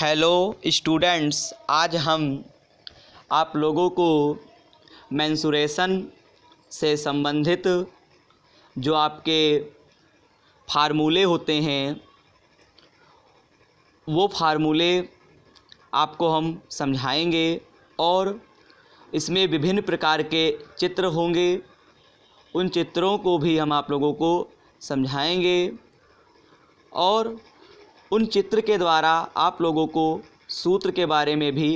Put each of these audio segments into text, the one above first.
Hello students, आज हम आप लोगों को मेंसुरेशन से संबंधित जो आपके फार्मूले होते हैं वो फार्मूले आपको हम समझाएंगे और इसमें विभिन्न प्रकार के चित्र होंगे। उन चित्रों को भी हम आप लोगों को समझाएंगे और उन चित्र के द्वारा आप लोगों को सूत्र के बारे में भी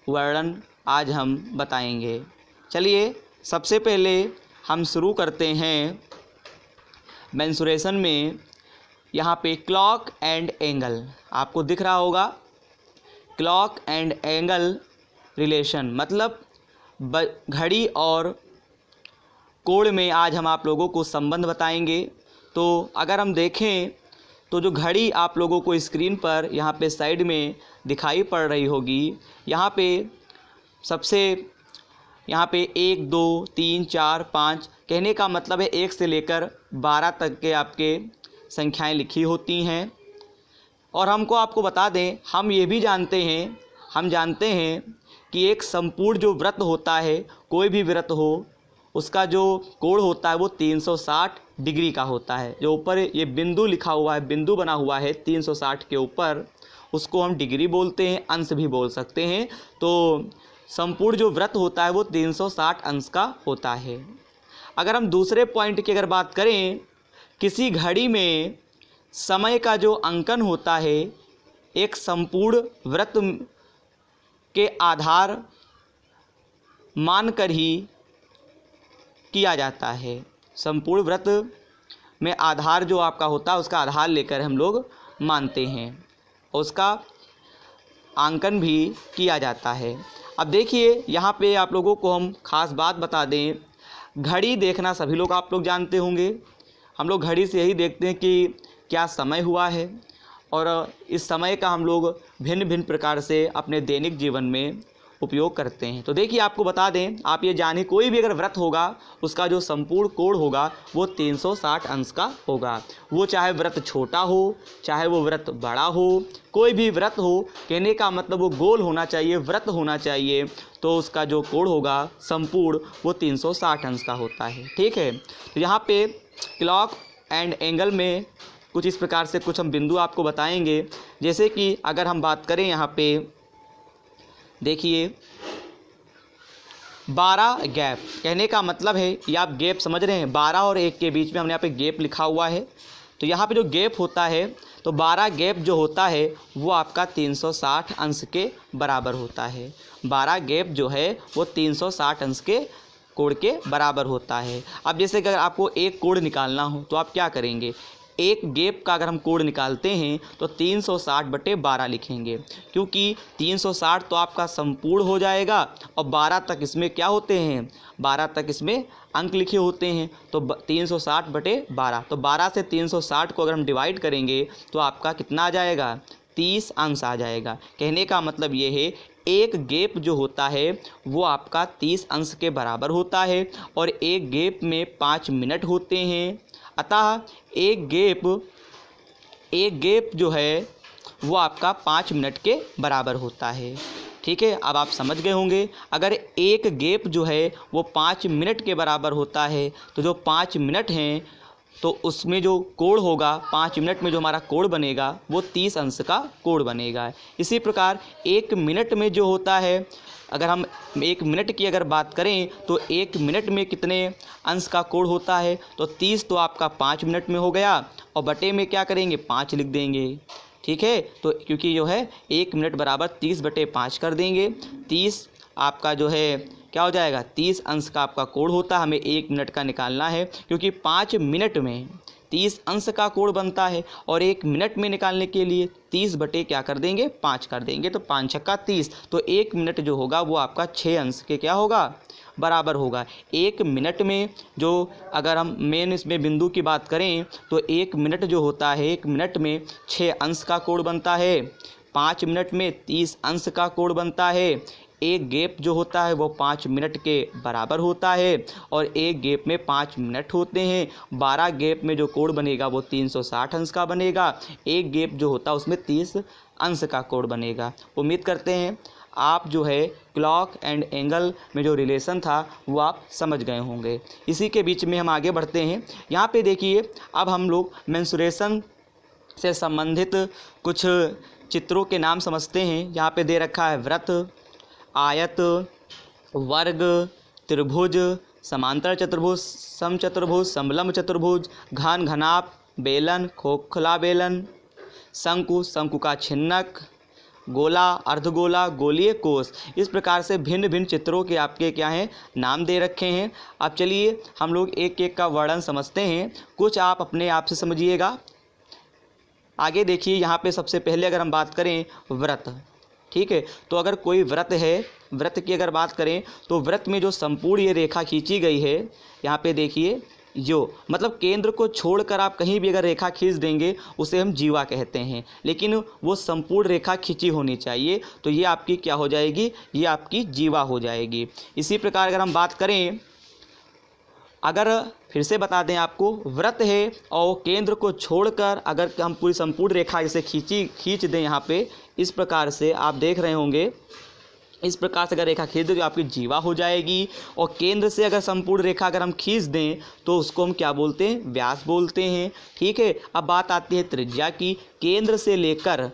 वर्णन आज हम बताएंगे। चलिए सबसे पहले हम शुरू करते हैं मेंसुरेशन में। यहाँ पे क्लॉक एंड एंगल आपको दिख रहा होगा। क्लॉक एंड एंगल रिलेशन मतलब घड़ी और कोण में आज हम आप लोगों को संबंध बताएंगे। तो अगर हम देखें तो जो घड़ी आप लोगों को स्क्रीन पर यहाँ पे साइड में दिखाई पड़ रही होगी, यहाँ पे सबसे यहाँ पे 1 2 3 4 5 कहने का मतलब है 1 से लेकर 12 तक के आपके संख्याएं लिखी होती हैं। और हमको आपको बता दें, हम ये भी जानते हैं कि एक संपूर्ण जो वृत्त होता है, कोई भी वृत्त हो, उसका जो कोण होता है वो 360 डिग्री का होता है। जो ऊपर ये बिंदु लिखा हुआ है, बिंदु बना हुआ है 360 के ऊपर, उसको हम डिग्री बोलते हैं, अंश भी बोल सकते हैं। तो संपूर्ण जो वृत्त होता है वो 360 अंश का होता है। अगर हम दूसरे पॉइंट की अगर बात करें, किसी घड़ी में समय का जो अंकन होता है एक संपूर्ण वृत्त के आधार मानकर ही किया जाता है। संपूर्ण वृत्त में आधार जो आपका होता है उसका आधार लेकर हम लोग मानते हैं, उसका अंकन भी किया जाता है। अब देखिए यहाँ पे आप लोगों को हम खास बात बता दें, घड़ी देखना सभी लोग आप लोग जानते होंगे। हम लोग घड़ी से यही देखते हैं कि क्या समय हुआ है और इस समय का हम लोग भिन्न भिन्न प्रकार से अपने दैनिक जीवन में उपयोग करते हैं। तो देखिए आपको बता दें, आप ये जानिए कोई भी अगर व्रत होगा उसका जो संपूर्ण कोण होगा वो 360 अंश का होगा। वो चाहे व्रत छोटा हो चाहे वो व्रत बड़ा हो, कोई भी व्रत हो, कहने का मतलब वो गोल होना चाहिए, व्रत होना चाहिए, तो उसका जो कोण होगा संपूर्ण वो 360 अंश का होता है। ठीक है, तो यहाँ पे क्लॉक एंड एंगल में कुछ इस प्रकार से कुछ हम बिंदु आपको बताएंगे। जैसे कि अगर हम बात करें यहाँ पे देखिए 12 गैप, कहने का मतलब है ये आप गैप समझ रहे हैं, 12 और 1 के बीच में हमने यहाँ पे गैप लिखा हुआ है। तो यहाँ पे जो गैप होता है तो 12 गैप जो होता है वो आपका 360 अंश के बराबर होता है। 12 गैप जो है वो 360 अंश के कोण के बराबर होता है। अब जैसे अगर आपको एक कोण निकालना हो तो आप क्या करेंगे, एक गैप का अगर हम कोण निकालते हैं तो 360/12 लिखेंगे, क्योंकि 360 तो आपका संपूर्ण हो जाएगा और 12 तक इसमें क्या होते हैं, 12 तक इसमें अंक लिखे होते हैं। तो 360/12, तो 12 से 360 को अगर हम डिवाइड करेंगे तो आपका कितना आ जाएगा, 30 अंश आ जाएगा। कहने का मतलब ये है एक गैप जो होता है वो आपका 30 अंश के बराबर होता है और एक गैप में 5 मिनट होते हैं। अतः एक गैप जो है वो आपका 5 मिनट के बराबर होता है। ठीक है, अब आप समझ गए होंगे, अगर एक गैप जो है वो 5 मिनट के बराबर होता है तो जो 5 मिनट हैं तो उसमें जो कोण होगा, 5 मिनट में जो हमारा कोण बनेगा वो 30 अंश का कोण बनेगा। इसी प्रकार 1 मिनट में जो होता है, अगर हम 1 मिनट की अगर बात करें तो 1 मिनट में कितने अंश का कोण होता है, तो 30 तो आपका 5 मिनट में हो गया और बटे में क्या करेंगे, 5 लिख देंगे। ठीक है, तो क्योंकि जो है 1 मिनट बराबर 30/5 कर देंगे। 30 आपका जो है क्या हो जाएगा, 30 अंश का आपका कोण होता है। हमें 1 मिनट का निकालना है क्योंकि 5 मिनट में 30 अंश का कोण बनता है और 1 मिनट में निकालने के लिए 30 बटे क्या कर देंगे, 5 कर देंगे, तो 5 छक्का 30, तो 1 मिनट जो होगा वो आपका 6 अंश के क्या होगा, बराबर होगा। 1 मिनट में जो अगर हम मेन इसमें बिंदु की बात करें तो 1 मिनट जो होता है, 1 मिनट में 6 अंश का कोण बनता है, 5 मिनट में 30 अंश का कोण बनता है। एक गैप जो होता है वो 5 मिनट के बराबर होता है और एक गैप में 5 मिनट होते हैं। 12 गैप में जो कोण बनेगा वो 360 अंश का बनेगा। एक गैप जो होता है उसमें 30 अंश का कोण बनेगा। उम्मीद करते हैं आप जो है क्लॉक एंड एंगल में जो रिलेशन था वो आप समझ गए होंगे। इसी के बीच में हम आगे बढ़ते हैं। यहाँ पे देखिए अब हम लोग मेंसुरेशन से संबंधित कुछ चित्रों के नाम समझते हैं। यहाँ पे दे रखा है वृत्त, आयत, वर्ग, त्रिभुज, समांतर चतुर्भुज, समचतुर्भुज, समलंब चतुर्भुज, घन घनाप, बेलन, खोखला बेलन, शंकु, शंकु का छिन्नक, गोला, अर्धगोला, गोलीय कोष। इस प्रकार से भिन्न भिन्न चित्रों के आपके क्या हैं नाम दे रखे हैं। अब चलिए हम लोग एक एक का वर्णन समझते हैं, कुछ आप अपने आप से समझिएगा। आगे देखिए यहाँ पे सबसे पहले अगर हम बात करें व्रत, ठीक है, तो अगर कोई व्रत है, व्रत की अगर बात करें तो व्रत में जो संपूर्ण ये रेखा खींची गई है, यहाँ पे देखिए जो मतलब केंद्र को छोड़कर आप कहीं भी अगर रेखा खींच देंगे उसे हम जीवा कहते हैं, लेकिन वो संपूर्ण रेखा खींची होनी चाहिए, तो ये आपकी क्या हो जाएगी, ये आपकी जीवा हो जाएगी। इसी प्रकार अगर हम बात करें, अगर फिर से बता दें आपको, व्रत है और केंद्र को छोड़कर अगर हम पूरी संपूर्ण रेखा इसे खींच दें, यहाँ पे इस प्रकार से आप देख रहे होंगे, इस प्रकार से अगर रेखा खींच दें तो आपकी जीवा हो जाएगी। और केंद्र से अगर संपूर्ण रेखा अगर हम खींच दें तो उसको हम क्या बोलते हैं, व्यास बोलते हैं, ठीक है। अब बात आती है त्रिज्या की। केंद्र से लेकर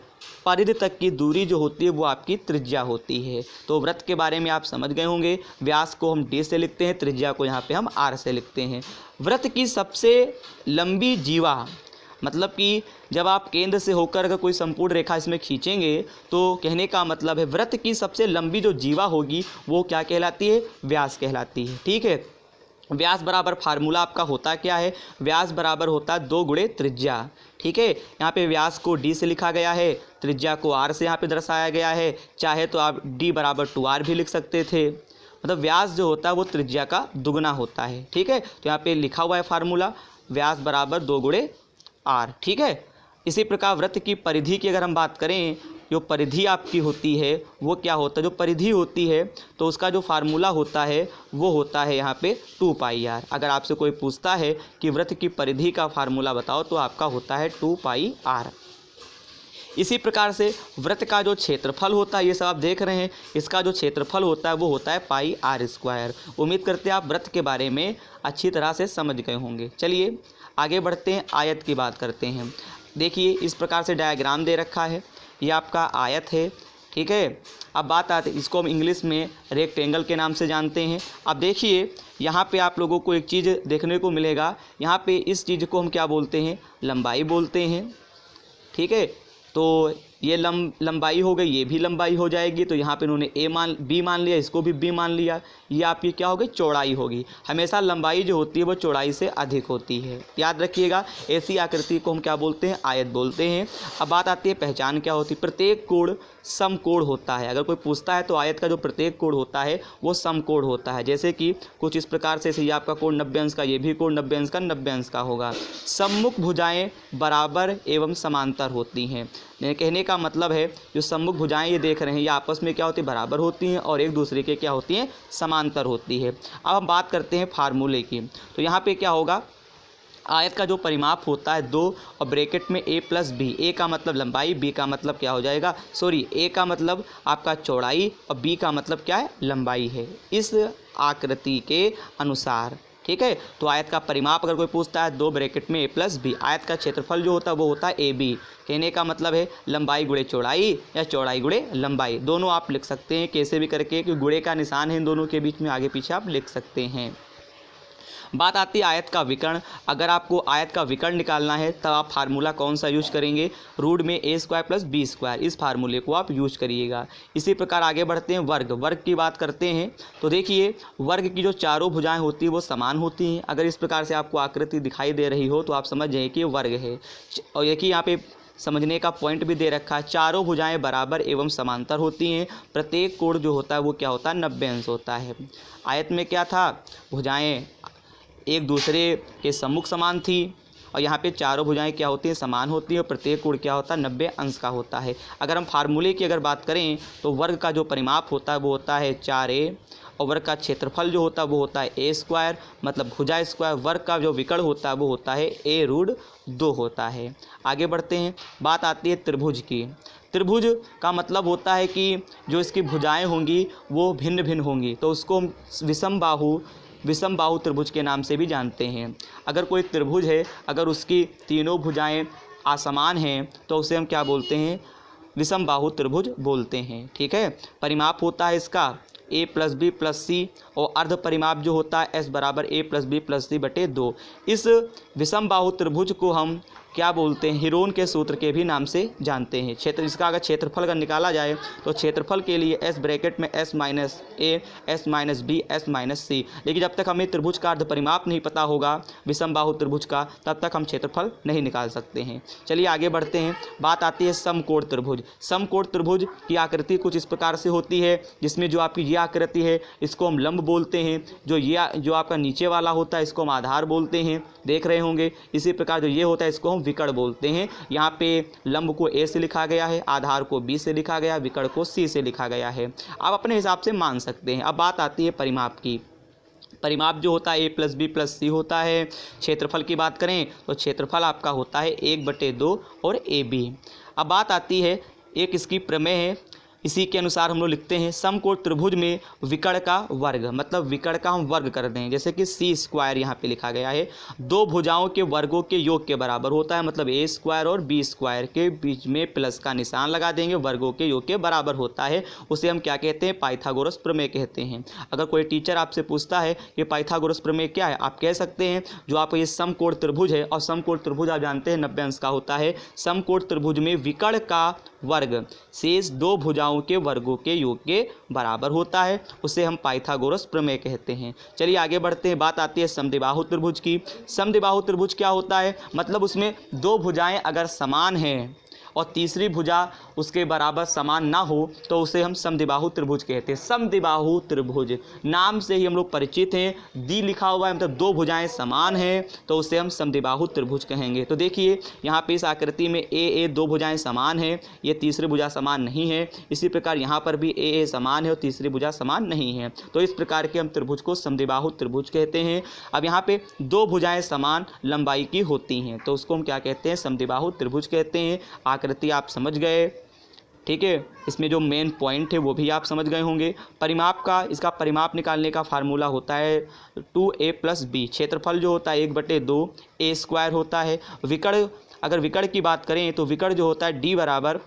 परिधि तक की दूरी जो होती है वो आपकी त्रिज्या होती है। तो व्रत के बारे में आप समझ गए होंगे। व्यास को हम d से लिखते हैं, त्रिज्या को यहाँ पे हम r से लिखते हैं। व्रत की सबसे लंबी जीवा, मतलब कि जब आप केंद्र से होकर अगर कोई संपूर्ण रेखा इसमें खींचेंगे तो कहने का मतलब है व्रत की सबसे लंबी जो जीवा होगी वो क्या कहलाती है, व्यास कहलाती है, ठीक है। व्यास बराबर फार्मूला आपका होता क्या है, व्यास बराबर होता है 2 गुणे त्रिज्या, ठीक है। यहाँ पे व्यास को d से लिखा गया है, त्रिज्या को r से यहाँ पे दर्शाया गया है। चाहे तो आप d बराबर 2r भी लिख सकते थे, मतलब व्यास जो होता है वो त्रिज्या का दुगना होता है, ठीक है। तो यहाँ पे लिखा हुआ है फार्मूला, व्यास बराबर 2 गुणे r, ठीक है। इसी प्रकार व्रत की परिधि की अगर हम बात करें, जो परिधि आपकी होती है वो क्या होता है, जो परिधि होती है तो उसका जो फार्मूला होता है वो होता है यहाँ पे 2πr। अगर आपसे कोई पूछता है कि व्रत की परिधि का फार्मूला बताओ तो आपका होता है 2πr। इसी प्रकार से व्रत का जो क्षेत्रफल होता है, ये सब आप देख रहे हैं, इसका जो क्षेत्रफल होता है वो होता है πr²। उम्मीद करते हैं आप व्रत के बारे में अच्छी तरह से समझ गए होंगे। चलिए आगे बढ़ते हैं, आयत की बात करते हैं। देखिए इस प्रकार से डायग्राम दे रखा है, ये आपका आयत है, ठीक है। अब बात आती है, इसको हम इंग्लिश में रेक्टेंगल के नाम से जानते हैं। अब देखिए यहाँ पे आप लोगों को एक चीज़ देखने को मिलेगा, यहाँ पे इस चीज़ को हम क्या बोलते हैं, लंबाई बोलते हैं, ठीक है। तो ये लंबाई हो गई, ये भी लंबाई हो जाएगी, तो यहाँ पे उन्होंने b मान लिया, इसको भी b मान लिया। ये आपकी क्या होगी, चौड़ाई होगी। हमेशा लंबाई जो होती है वो चौड़ाई से अधिक होती है, याद रखिएगा। ऐसी आकृति को हम क्या बोलते हैं, आयत बोलते हैं। अब बात आती है पहचान क्या होती है, प्रत्येक कोण समकोण होता है। अगर कोई पूछता है तो आयत का जो प्रत्येक कोण होता है वो समकोण होता है। जैसे कि कुछ इस प्रकार से, ये आपका कोण 90 अंश का, ये भी कोण 90 अंश का, 90 अंश का होगा। सम्मुख भुजाएं बराबर एवं समांतर होती हैं। कहने का मतलब है जो सम्मुख भुजाएं ये देख रहे हैं ये आपस में क्या होती है, बराबर होती हैं और एक दूसरे के क्या होती हैं, समांतर होती है। अब हम बात करते हैं फार्मूले की, तो यहाँ पे क्या होगा, आयत का जो परिमाप होता है 2 और ब्रैकेट में a + b। a का मतलब लंबाई, b का मतलब क्या हो जाएगा, a का मतलब आपका चौड़ाई और b का मतलब क्या है, लंबाई है, इस आकृति के अनुसार, ठीक है। तो आयत का परिमाप अगर कोई पूछता है 2 ब्रैकेट में a + b। आयत का क्षेत्रफल जो होता है वो होता है ab। कहने का मतलब है लंबाई गुणे चौड़ाई या चौड़ाई गुणे लंबाई, दोनों आप लिख सकते हैं कैसे भी करके, कि गुणे का निशान है इन दोनों के बीच में, आगे पीछे आप लिख सकते हैं। बात आती है आयत का विकर्ण। अगर आपको आयत का विकर्ण निकालना है तब आप फार्मूला कौन सा यूज करेंगे, रूट में a² + b², इस फार्मूले को आप यूज करिएगा। इसी प्रकार आगे बढ़ते हैं, वर्ग। वर्ग की बात करते हैं तो देखिए वर्ग की जो चारों भुजाएं होती हैं वो समान होती हैं। अगर इस प्रकार से आपको आकृति दिखाई दे रही हो तो आप समझ जाइए कि वर्ग है। और देखिए यहाँ पे समझने का पॉइंट भी दे रखा है, चारों भुजाएं बराबर एवं समांतर होती हैं। प्रत्येक कोण जो होता है वो क्या होता है, 90 अंश होता है। आयत में क्या था, भुजाएं एक दूसरे के सम्मुख समान थी और यहाँ पे चारों भुजाएं क्या होती हैं, समान होती हैं और प्रत्येक कोण क्या होता है, 90 अंश का होता है। अगर हम फार्मूले की अगर बात करें तो वर्ग का जो परिमाप होता है वो होता है 4a और वर्ग का क्षेत्रफल जो होता है वो होता है a², मतलब भुजा स्क्वायर। वर्ग का जो विकर्ण होता है वो होता है a√2 होता है। आगे बढ़ते हैं, बात आती है त्रिभुज की। त्रिभुज का मतलब होता है कि जो इसकी भुजाएं होंगी वो भिन्न भिन्न होंगी, तो उसको हम विषम बाहु त्रिभुज के नाम से भी जानते हैं। अगर कोई त्रिभुज है, अगर उसकी तीनों भुजाएं असमान हैं तो उसे हम क्या बोलते हैं? विषम बाहु त्रिभुज बोलते हैं। ठीक है, परिमाप होता है इसका a + b + c और अर्ध परिमाप जो होता है s बराबर a + b + c बटे 2। इस विषम बाहु त्रिभुज को हम क्या बोलते हैं? हीरोन के सूत्र के भी नाम से जानते हैं। इसका अगर क्षेत्रफल अगर निकाला जाए तो क्षेत्रफल के लिए s ब्रैकेट में s - a, s - b, s - c। लेकिन जब तक हमें त्रिभुज का अर्ध परिमाप नहीं पता होगा विषम बाहु त्रिभुज का, तब तक हम क्षेत्रफल नहीं निकाल सकते हैं। चलिए आगे बढ़ते हैं। बात आती है समकोण त्रिभुज। समकोण त्रिभुज की आकृति कुछ इस प्रकार से होती है, जिसमें जो आपकी ये आकृति है इसको हम लंब बोलते हैं, जो आपका नीचे वाला होता है इसको हम आधार बोलते हैं, देख रहे होंगे। इसी प्रकार जो ये होता है इसको हम विकर्ण बोलते हैं। यहाँ पे लंब को a से लिखा गया है, आधार को b से लिखा गया, विकर्ण को c से लिखा गया है। आप अपने हिसाब से मान सकते हैं। अब बात आती है परिमाप की। परिमाप जो होता है a + b + c होता है। क्षेत्रफल की बात करें तो क्षेत्रफल आपका होता है 1/2 और ab। अब बात आती है, एक इसकी प्रमेय है, इसी के अनुसार हम लोग लिखते हैं समकोण त्रिभुज में विकर्ण का वर्ग, मतलब विकर्ण का हम वर्ग कर दें, जैसे कि c² यहाँ पे लिखा गया है, दो भुजाओं के वर्गों के योग के बराबर होता है। मतलब a² और b² के बीच में प्लस का निशान लगा देंगे, वर्गों के योग के बराबर होता है। उसे हम क्या कहते हैं? पाइथागोरस प्रमेय कहते हैं। अगर कोई टीचर आपसे पूछता है कि पाइथागोरस प्रमेय क्या है, आप कह सकते हैं जो आपको ये समकोण त्रिभुज है, और समकोण त्रिभुज आप जानते हैं 90 अंश का होता है। समकोण त्रिभुज में विकर्ण का वर्ग शेष दो भुजाओं के वर्गों के योग के बराबर होता है, उसे हम पाइथागोरस प्रमेय कहते हैं। चलिए आगे बढ़ते हैं। बात आती है समद्विबाहु त्रिभुज की। समद्विबाहु त्रिभुज क्या होता है? मतलब उसमें दो भुजाएं अगर समान हैं और तीसरी भुजा उसके बराबर समान ना हो तो उसे हम समद्विबाहु त्रिभुज कहते हैं। समद्विबाहु त्रिभुज नाम से ही हम लोग परिचित हैं, दी लिखा हुआ है, मतलब दो भुजाएं समान हैं तो उसे हम समद्विबाहु त्रिभुज कहेंगे। तो देखिए यहाँ पे इस आकृति में a दो भुजाएं समान हैं, ये तीसरी भुजा समान नहीं है। इसी प्रकार यहाँ पर भी a समान है और तीसरी भुजा समान नहीं है, तो इस प्रकार के हम त्रिभुज को समद्विबाहु त्रिभुज कहते हैं। अब यहाँ पे दो भुजाएं समान लंबाई की होती हैं तो उसको हम क्या कहते हैं? समद्विबाहु त्रिभुज कहते हैं। आकृति आप समझ गए, ठीक है। इसमें जो मेन पॉइंट है वो भी आप समझ गए होंगे। परिमाप का, इसका परिमाप निकालने का फार्मूला होता है 2a + b। क्षेत्रफल जो होता है 1/2 a² होता है। विकर्ण, अगर विकर्ण की बात करें तो विकर्ण जो होता है d बराबर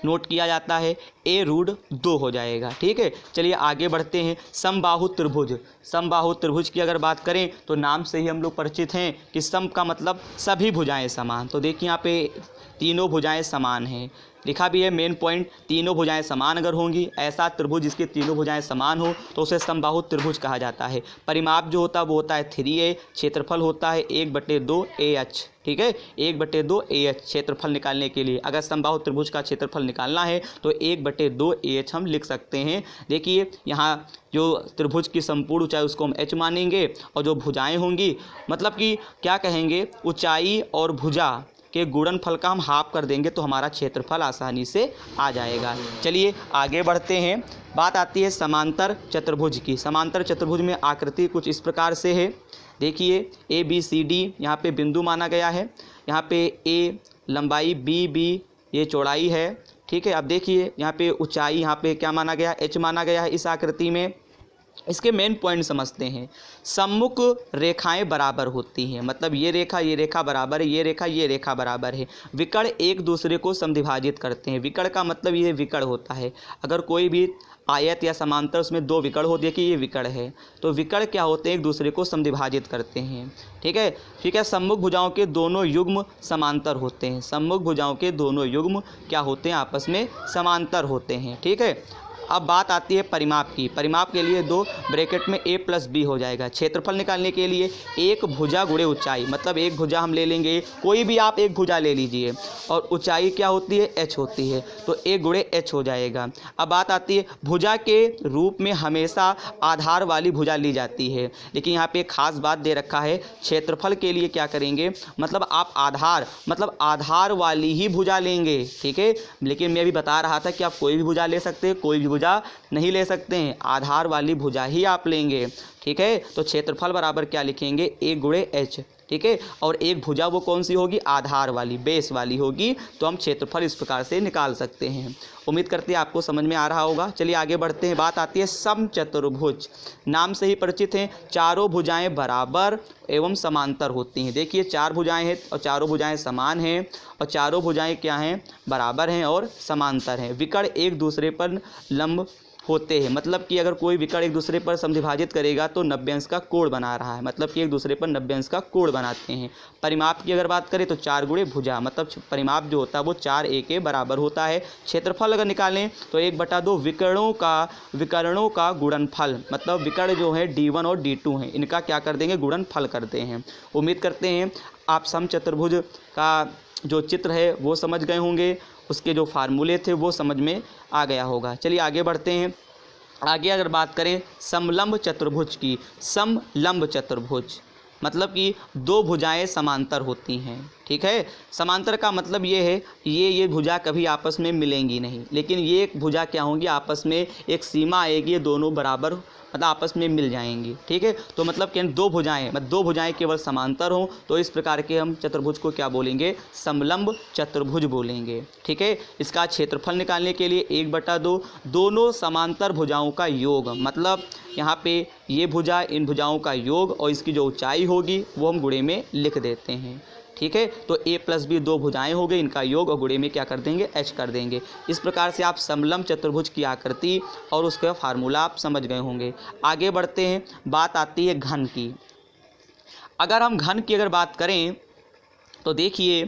नोट किया जाता है a√2 हो जाएगा। ठीक है, चलिए आगे बढ़ते हैं। समबाहु त्रिभुज। समबाहु त्रिभुज की अगर बात करें तो नाम से ही हम लोग परिचित हैं कि सम का मतलब सभी भुजाएं समान। तो देखिए यहाँ पे तीनों भुजाएं समान हैं, लिखा भी है मेन पॉइंट, तीनों भुजाएं समान अगर होंगी, ऐसा त्रिभुज जिसकी तीनों भुजाएं समान हो तो उसे समबाहु त्रिभुज कहा जाता है। परिमाप जो होता है वो होता है 3a, क्षेत्रफल होता है 1/2 ah। ठीक है, 1/2 ah क्षेत्रफल निकालने के लिए अगर समबाहु त्रिभुज का क्षेत्रफल निकालना है तो 1/2 ah हम लिख सकते हैं। देखिए यहाँ जो त्रिभुज की संपूर्ण ऊंचाई उसको हम h मानेंगे, और जो भुजाएं होंगी मतलब कि क्या कहेंगे, ऊंचाई और भुजा के गुणनफल का हम हाफ कर देंगे तो हमारा क्षेत्रफल आसानी से आ जाएगा। चलिए आगे बढ़ते हैं। बात आती है समांतर चतुर्भुज की। समांतर चतुर्भुज में आकृति कुछ इस प्रकार से है। देखिए ABCD यहाँ पे बिंदु माना गया है, यहाँ पे A लंबाई, B ये चौड़ाई है। ठीक है, अब देखिए यहाँ पे ऊंचाई यहाँ पे क्या माना गया, h माना गया है इस आकृति में। इसके मेन पॉइंट समझते हैं। सम्मुख रेखाएं बराबर होती हैं, मतलब ये रेखा बराबर है, ये रेखा बराबर है। विकर्ण एक दूसरे को समद्विभाजित करते हैं। विकर्ण का मतलब ये विकर्ण होता है, अगर कोई भी आयत या समांतर उसमें दो विकर्ण होती है कि ये विकर्ण है, तो विकर्ण क्या होते हैं? एक दूसरे को समद्विभाजित करते हैं। ठीक है। सम्मुख भुजाओं के दोनों युग्म समांतर होते हैं। सम्मुख भुजाओं के दोनों युग्म क्या होते हैं? आपस में समांतर होते हैं। ठीक है। अब बात आती है परिमाप की। परिमाप के लिए दो ब्रैकेट में a + b हो जाएगा। क्षेत्रफल निकालने के लिए एक भुजा गुणे ऊंचाई, मतलब एक भुजा हम ले लेंगे, कोई भी आप एक भुजा ले लीजिए, और ऊंचाई क्या होती है? h होती है, तो a गुणे h हो जाएगा। अब बात आती है भुजा के रूप में हमेशा आधार वाली भुजा ली जाती है, लेकिन यहाँ पे एक खास बात दे रखा है, क्षेत्रफल के लिए क्या करेंगे, मतलब आप आधार वाली ही भुजा लेंगे। ठीक है, लेकिन मैं अभी बता रहा था कि आप कोई भी भुजा ले सकते हैं, कोई भी भुजा नहीं ले सकते हैं, आधार वाली भुजा ही आप लेंगे। ठीक है। तो क्षेत्रफल बराबर क्या लिखेंगे, a गुणे h, ठीक है। और एक भुजा वो कौन सी होगी, आधार वाली, बेस वाली होगी। तो हम क्षेत्रफल इस प्रकार से निकाल सकते हैं। उम्मीद करते हैं आपको समझ में आ रहा होगा। चलिए आगे बढ़ते हैं। बात आती है समचतुर्भुज। नाम से ही परिचित हैं, चारों भुजाएं बराबर एवं समांतर होती हैं। देखिए 4 भुजाएं हैं और चारों भुजाएं समान हैं और चारों भुजाएं क्या हैं, बराबर हैं और समांतर हैं। विकर्ण एक दूसरे पर लंब होते हैं, मतलब कि अगर कोई विकर्ण एक दूसरे पर समद्विभाजित करेगा तो 90 अंश का कोण बना रहा है, मतलब कि एक दूसरे पर 90 अंश का कोण बनाते हैं। परिमाप की अगर बात करें तो 4 गुणे भुजा, मतलब परिमाप जो होता है वो 4a के बराबर होता है। क्षेत्रफल अगर निकालें तो 1/2 विकर्णों का गुणनफल, मतलब विकर्ण जो है d1 और d2 हैं, इनका क्या कर देंगे, गुणनफल करते हैं। उम्मीद करते हैं आप समचतुर्भुज का जो चित्र है वो समझ गए होंगे, उसके जो फार्मूले थे वो समझ में आ गया होगा। चलिए आगे बढ़ते हैं। आगे अगर बात करें समलंब चतुर्भुज की, समलंब चतुर्भुज मतलब कि 2 भुजाएं समांतर होती हैं, ठीक है। समांतर का मतलब ये है ये भुजा कभी आपस में मिलेंगी नहीं, लेकिन ये एक भुजा क्या होंगी, आपस में एक सीमा आएगी, ये दोनों बराबर मतलब आपस में मिल जाएंगी, ठीक है। तो मतलब कि 2 भुजाएं, मतलब 2 भुजाएं केवल समांतर हों तो इस प्रकार के हम चतुर्भुज को क्या बोलेंगे, समलंब चतुर्भुज बोलेंगे, ठीक है। इसका क्षेत्रफल निकालने के लिए 1/2 दोनों समांतर भुजाओं का योग, मतलब यहाँ पे ये भुजा इन भुजाओं का योग और इसकी जो ऊंचाई होगी वो हम गुणे में लिख देते हैं, ठीक है। तो a + b 2 भुजाएं हो गई, इनका योग और गुणे में क्या कर देंगे, h कर देंगे। इस प्रकार से आप समलंब चतुर्भुज की आकृति और उसका फार्मूला आप समझ गए होंगे। आगे बढ़ते हैं। बात आती है घन की। अगर हम घन की अगर बात करें तो देखिए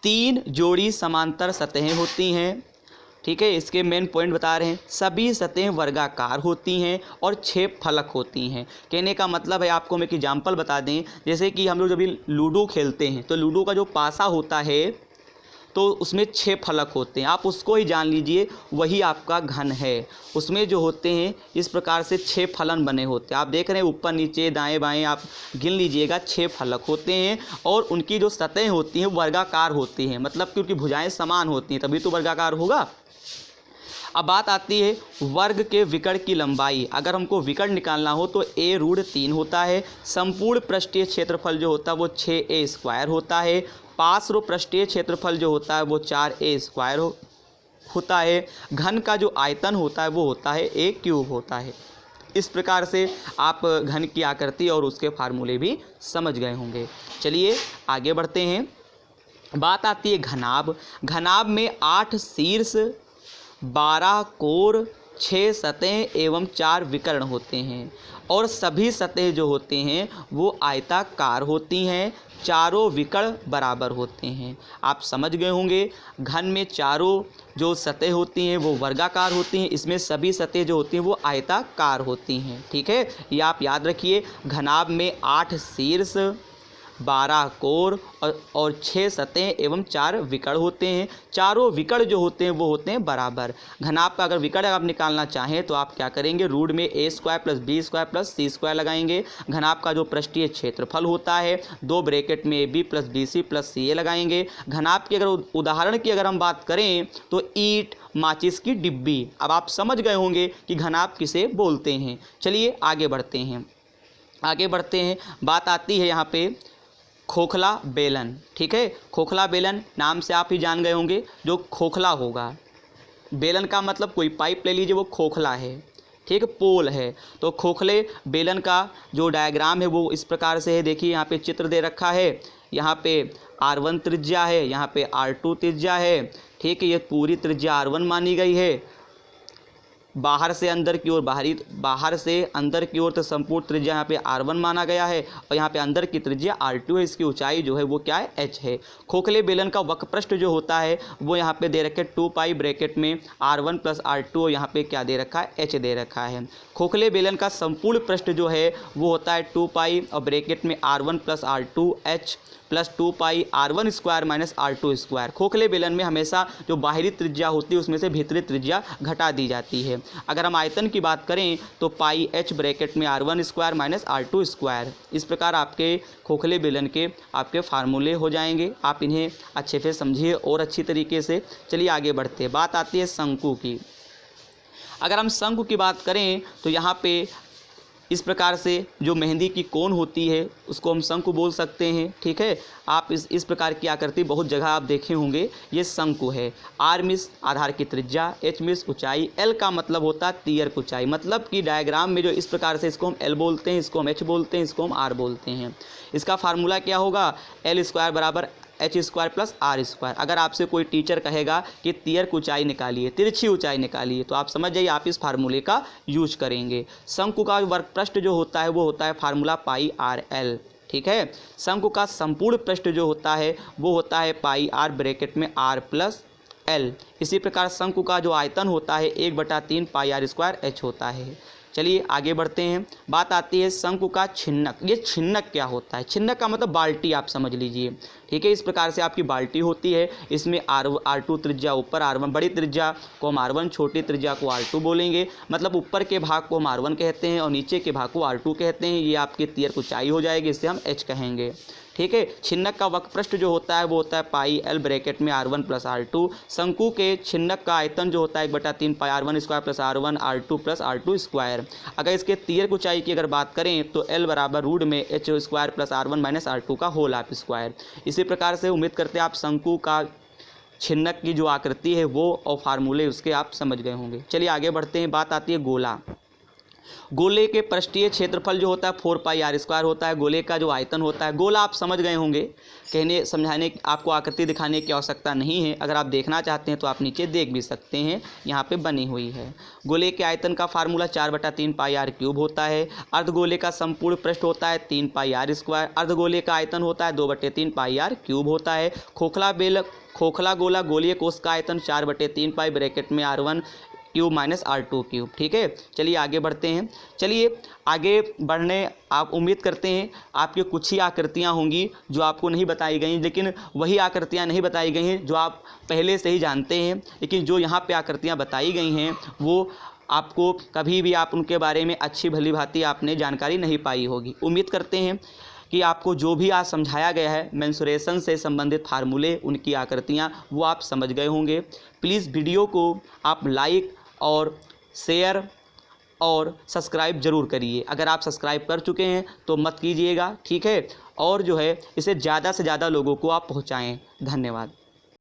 3 जोड़ी समांतर सतहें होती हैं, ठीक है। इसके मेन पॉइंट बता रहे हैं, सभी सतहें वर्गाकार होती हैं और 6 फलक होती हैं। कहने का मतलब है, आपको मैं एक एग्जाम्पल बता दें, जैसे कि हम लोग जब भी लूडो खेलते हैं तो लूडो का जो पासा होता है तो उसमें 6 फलक होते हैं, आप उसको ही जान लीजिए, वही आपका घन है। उसमें जो होते हैं इस प्रकार से 6 फलन बने होते हैं, आप देख रहे हैं ऊपर नीचे दाएं बाएं, आप गिन लीजिएगा 6 फलक होते हैं और उनकी जो सतहें होती हैं वर्गाकार होती हैं, मतलब कि उनकी भुजाएं समान होती हैं, तभी तो वर्गाकार होगा। अब बात आती है वर्ग के विकर्ण की लंबाई। अगर हमको विकर्ण निकालना हो तो a√3 होता है। संपूर्ण पृष्ठीय क्षेत्रफल जो होता है वो 6a² होता है। पार्श्व पृष्ठीय क्षेत्रफल जो होता है वो 4a² होता है। घन का जो आयतन होता है वो होता है a³ होता है। इस प्रकार से आप घन की आकृति और उसके फार्मूले भी समझ गए होंगे। चलिए आगे बढ़ते हैं। बात आती है घनाभ। घनाभ में 8 शीर्ष, 12 कोर, 6 सतहें एवं 4 विकर्ण होते हैं और सभी सतहें जो होते हैं वो आयताकार होती हैं। चारों विकर्ण बराबर होते हैं। आप समझ गए होंगे, घन में चारों जो सतहें होती हैं वो वर्गाकार होती हैं, इसमें सभी सतहें जो होती हैं वो आयताकार होती हैं, ठीक है। ये आप याद रखिए। घनाभ में 8 शीर्ष, 12 कोर और 6 सतहें एवं 4 विकर्ण होते हैं। चारों विकर्ण जो होते हैं वो होते हैं बराबर। घनाभ का अगर विकर्ण आप निकालना चाहें तो आप क्या करेंगे, रूट में a² + b² + c² लगाएंगे। घनाभ का जो पृष्ठीय क्षेत्रफल होता है 2 ब्रैकेट में ab + bc + ca लगाएंगे। घनाभ की अगर उदाहरण की अगर हम बात करें तो ईंट, माचिस की डिब्बी। अब आप समझ गए होंगे कि घनाभ किसे बोलते हैं। चलिए आगे बढ़ते हैं। बात आती है यहाँ पे खोखला बेलन, ठीक है। खोखला बेलन नाम से आप ही जान गए होंगे, जो खोखला होगा। बेलन का मतलब कोई पाइप ले लीजिए वो खोखला है, ठीक है, पोल है। तो खोखले बेलन का जो डायग्राम है वो इस प्रकार से है। देखिए यहाँ पे चित्र दे रखा है, यहाँ पे R1 त्रिज्या है, यहाँ पे R2 त्रिज्या है, ठीक है। ये पूरी त्रिज्या R1 मानी गई है। बाहर से अंदर की ओर तो संपूर्ण त्रिज्या यहाँ पे R1 माना गया है और यहाँ पे अंदर की त्रिज्या R2 है। इसकी ऊंचाई जो है वो क्या है, h है। खोखले बेलन का वक्रपृष्ठ जो होता है वो यहाँ पे दे रखे 2π ब्रैकेट में R1 + R2 और यहाँ पे क्या दे रखा है, h दे रखा है। खोखले बेलन का संपूर्ण पृष्ठ जो है वो होता है 2π और ब्रैकेट में R1 + R2 h + 2π R1² - R2²। खोखले बेलन में हमेशा जो बाहरी त्रिज्या होती है उसमें से भीतरी त्रिज्या घटा दी जाती है। अगर हम आयतन की बात करें तो πh ब्रैकेट में R1² - R2²। इस प्रकार आपके खोखले बेलन के आपके फार्मूले हो जाएंगे। आप इन्हें अच्छे से समझिए और अच्छी तरीके से। चलिए आगे बढ़ते हैं। बात आती है शंकु की। अगर हम शंकु की बात करें तो यहाँ पे इस प्रकार से जो मेहंदी की कोन होती है उसको हम शंकु बोल सकते हैं। ठीक है, आप इस प्रकार की आकृति बहुत जगह आप देखे होंगे, ये शंकु है। आर मीन्स आधार की त्रिज्या, एच मीन्स ऊंचाई, एल का मतलब होता है तियर ऊंचाई। मतलब कि डायग्राम में जो इस प्रकार से इसको हम एल बोलते हैं, इसको हम एच बोलते हैं, इसको हम आर बोलते हैं। इसका फार्मूला क्या होगा, एल स्क्वायर बराबर H square plus R square. अगर आपसे कोई टीचर कहेगा कि तियर की ऊंचाई निकालिए, तिरछी ऊंचाई निकालिए, तो आप समझ जाइए आप इस फार्मूले का यूज करेंगे। शंकु का वर्ग पृष्ठ जो होता है वो होता है फार्मूला पाई आर एल। ठीक है, शंकु का संपूर्ण पृष्ठ जो होता है वो होता है पाई आर ब्रैकेट में आर प्लस एल। इसी प्रकार शंकु का जो आयतन होता है 1/3 पाई आर स्क्वायर एच होता है। चलिए आगे बढ़ते हैं। बात आती है शंकु का छिन्नक। ये छिन्नक क्या होता है, छिन्नक का मतलब बाल्टी आप समझ लीजिए। ठीक है, इस प्रकार से आपकी बाल्टी होती है, इसमें R2 त्रिज्या ऊपर, R1 बड़ी त्रिज्या को हम R1, छोटी त्रिज्या को R2 बोलेंगे। मतलब ऊपर के भाग को हम R1 कहते हैं और नीचे के भाग को R2 कहते हैं। ये आपकी तियर की ऊंचाई हो जाएगी, इसे हम H कहेंगे। ठीक है, छिन्नक का वक्रपृष्ठ जो होता है वो होता है पाई एल ब्रैकेट में R1 प्लस R2। शंकु के छिन्नक का आयतन जो होता है 1/3 पाई R1 square plus R1 R2 plus R2 square. अगर इसके तियर की ऊंचाई की अगर बात करें तो L बराबर रूट में H square plus R1 minus R2 का होल हाफ स्क्वायर। इसी प्रकार से उम्मीद करते हैं आप शंकु का छिन्नक की जो आकृति है वो और फार्मूले उसके आप समझ गए होंगे। चलिए आगे बढ़ते हैं। बात आती है गोला। गोले के पृष्ठीय क्षेत्रफल जो होता है 4 पाई आर स्क्वायर होता है। गोले का जो आयतन होता है, गोला आप समझ गए होंगे, कहने समझाने आपको आकृति दिखाने की आवश्यकता नहीं है। अगर आप देखना चाहते हैं तो आप नीचे देख भी सकते हैं, यहाँ पे बनी हुई है। गोले के आयतन का फार्मूला 4/3 पाई आर क्यूब होता है। अर्धगोले का संपूर्ण पृष्ठ होता है 3 पाई आर स्क्वायर। अर्धगोले का आयतन होता है 2/3 पाई आर क्यूब होता है। खोखला गोला गोलीय कोष का आयतन 4/3 पाई ब्रैकेट में R1 cube minus R2 cube. ठीक है, चलिए आगे बढ़ते हैं। चलिए आगे बढ़ने आप उम्मीद करते हैं आपकी कुछ ही आकृतियाँ होंगी जो आपको नहीं बताई गई, लेकिन वही आकृतियाँ नहीं बताई गई हैं जो आप पहले से ही जानते हैं। लेकिन जो यहाँ पे आकृतियाँ बताई गई हैं वो आपको कभी भी आप उनके बारे में अच्छी भली भांति आपने जानकारी नहीं पाई होगी। उम्मीद करते हैं कि आपको जो भी आज समझाया गया है मेंसुरेशन से संबंधित फार्मूले, उनकी आकृतियाँ, वो आप समझ गए होंगे। प्लीज़ वीडियो को आप लाइक और शेयर और सब्सक्राइब ज़रूर करिए। अगर आप सब्सक्राइब कर चुके हैं तो मत कीजिएगा। ठीक है, और जो है इसे ज़्यादा से ज़्यादा लोगों को आप पहुँचाएँ। धन्यवाद।